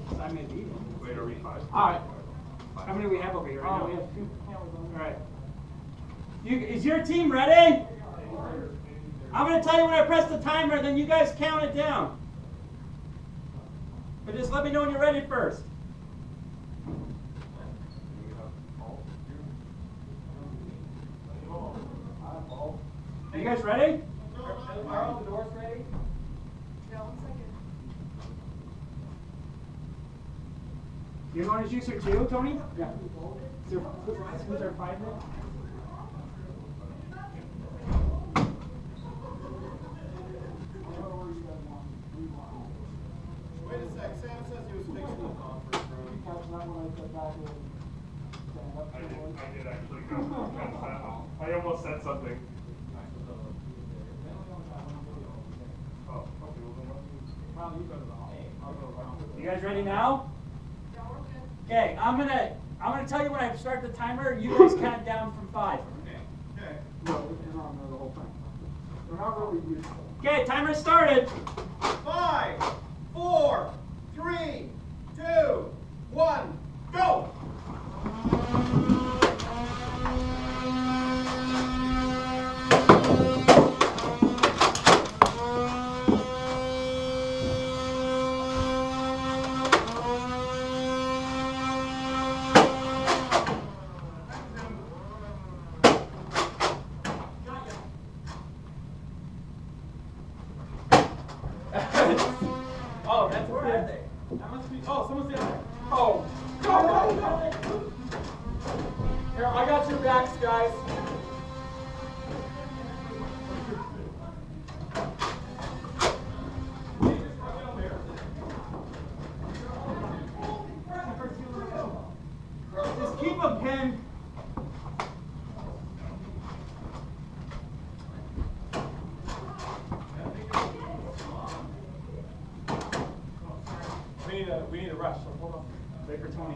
So I may beat him. Wait, are we 5? Alright. How many do we have over here? Oh, we have 2 cameras on. Alright. Is your team ready? I'm going to tell you when I press the timer, then you guys count it down. But just let me know when you're ready first. Are you guys ready? Are all the doors ready? Yeah, 1 second. You want to juicer too, Tony? Yeah. Who's our 5 minutes? Wait a sec, Sam says he was fixing the conference room. I did actually go. I almost said something. Oh, okay, well then you go to the hall. I'll go around. You guys ready now? Yeah, we're good. Okay, I'm gonna tell you when I start the timer. You guys count down from 5. Okay. No, we're not on the whole thing. We're not really useful. Okay, timer started. 5, 4, 3, 2, 1, go! Oh, that's where are they? That must be. Oh, someone's down there. Oh, no. Here, I got your backs, guys. Just keep a pen. We need a rush. So hold on. Wait for Tony.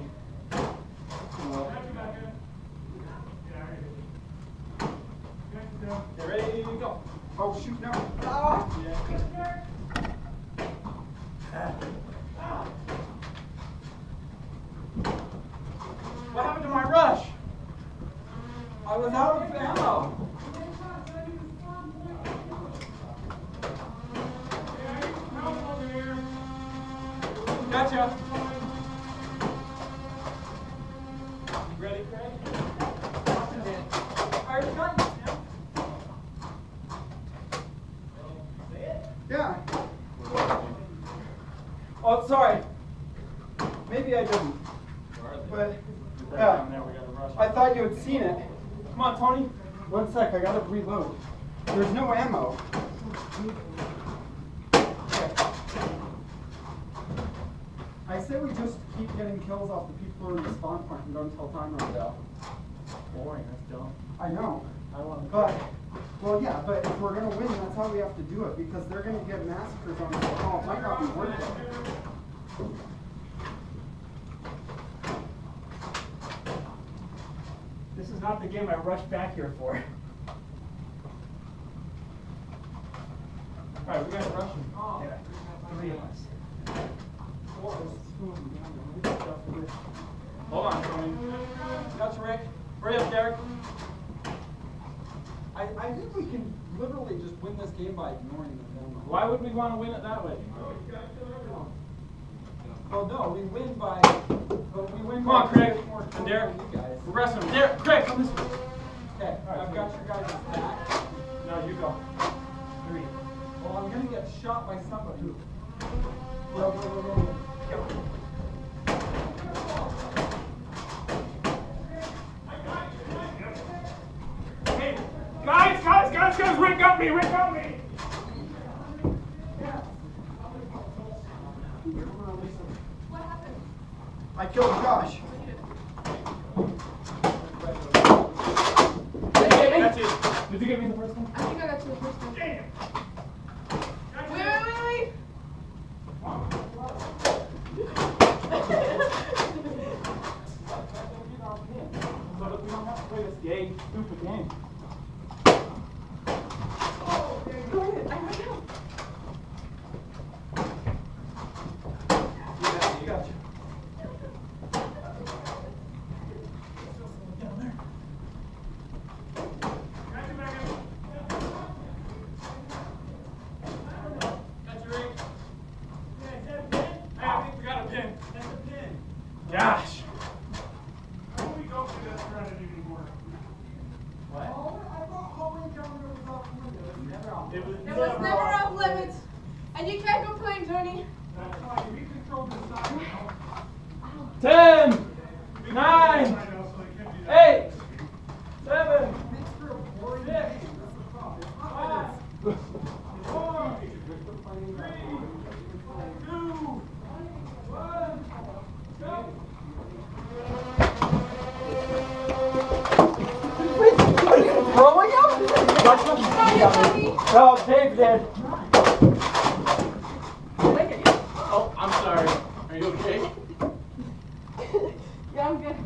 Get ready to go. Oh, shoot, no. What happened to my rush? I was out of ammo. Gotcha. You ready, Craig? Fire the gun. Yeah. Oh, sorry. Maybe I didn't. But I thought you had seen it. Come on, Tony. 1 sec, I gotta reload. There's no ammo. I say we just keep getting kills off the people who are in the spawn point and don't until time runs out. Boring, that's dumb. I know. I want to. But, well, yeah, but if we're gonna win, that's how we have to do it, because they're gonna get massacres on the spawn. It might not be worth it. This is not the game I rushed back here for. All right, we got to rush him. Yeah, 3 of us. Hold on, Tony. That's Rick. Hurry up, Derek. I think we can literally just win this game by ignoring them. Why would we want to win it that way? Well, no, we win by. Come on, Craig. And Derek. You guys. We're wrestling. Derek, Craig, come this way. Okay, I've got your guys' back. No, you go. 3. Well, I'm gonna get shot by somebody. Hey, guys, Rick got me, What happened? I killed Josh. That's it. Did you get me the first one? I think I got you the first one. Damn. Wait. So that we don't have to play this gay, stupid game. Go ahead. I know. You got you. 10, 9, 8, 7, 6, 5, 4, 3, 2, 1, go! Throwing him? No, Dave did. Look at you. Oh, I'm sorry. Are you okay? Yeah, I'm good.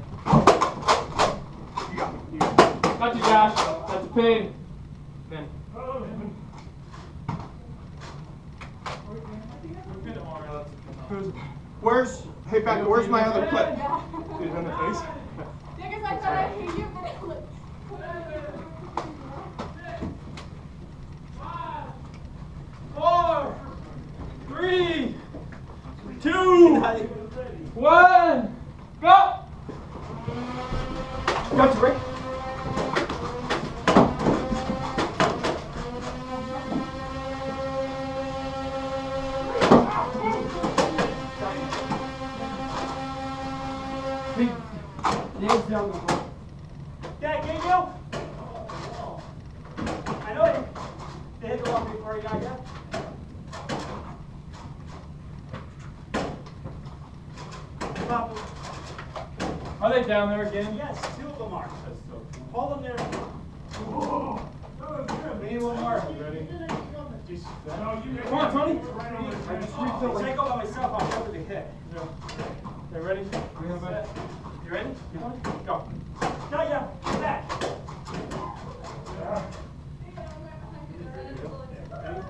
Got you, Josh. That's a pin. Pin. Hey, Becca, where's my other clip? Yeah. He's in the face. Yeah, 'cause I thought I hit you, but it looked. 4, 3, 2, 1, go! Got you, Rick. Nails down the hole. Dad, can you? I know they hit the one before you got here. Papa. Are they down there again? Yes, 2 of them are. Hold them there. Whoa. We need one more. Ready? Come on, Tony. I just refilled If I it. go by myself, I'll go to the hit. Okay, ready? You ready? Go. Not yet. Back. Ready?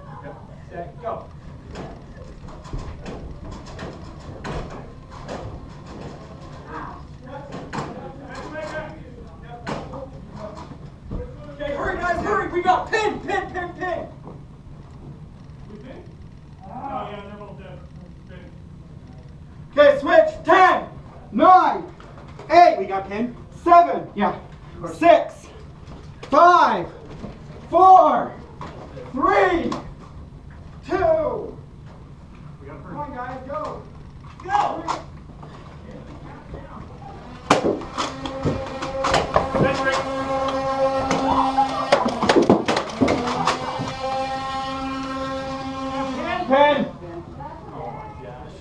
Set. Go. Okay, hurry guys, hurry! We got pin! Okay, switch. 10, 9, 8. We got 10. 7. Yeah. 6, 5, 4, 3, 2. Come on, guys, go. Go! Pen! Oh my gosh.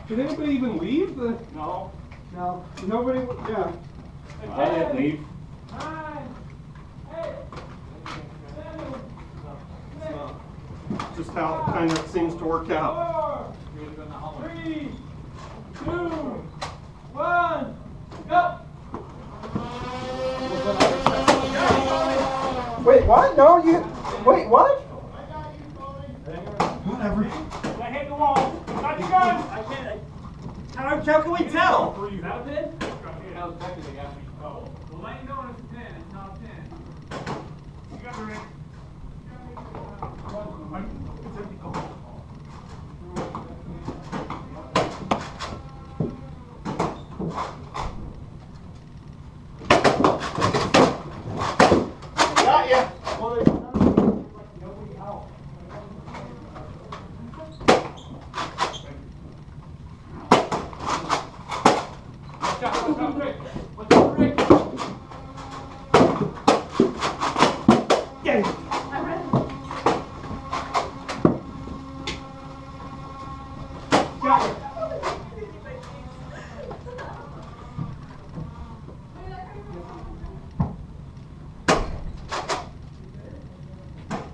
Did anybody even leave? No. No, nobody. Yeah. I didn't leave. 9, 8, 7, Just how it kind of seems to work out. 4, 3, 2, 1, go! Wait, what? No, you. Wait, what? Whatever. I hit the wall. Got your gun. I can't. How can we tell? Is that a pin? That was technically got me. Oh. Well, let you know when it's a pin. It's not a pin. You got the ring. Got ya. Well, there's nobody out. What's up, Rick? What's up, Rick? Get him. I'm ready. Got ya.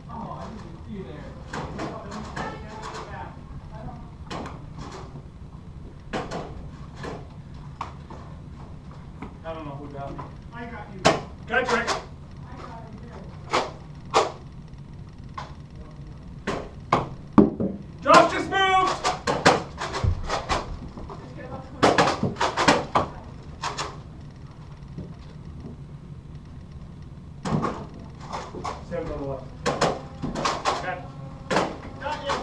Oh, I didn't see you there. I don't know who got me. I got you. Got Rick. Josh just moved. Seven on the left.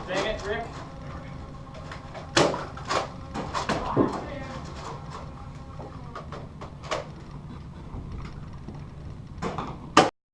Dang it, Rick.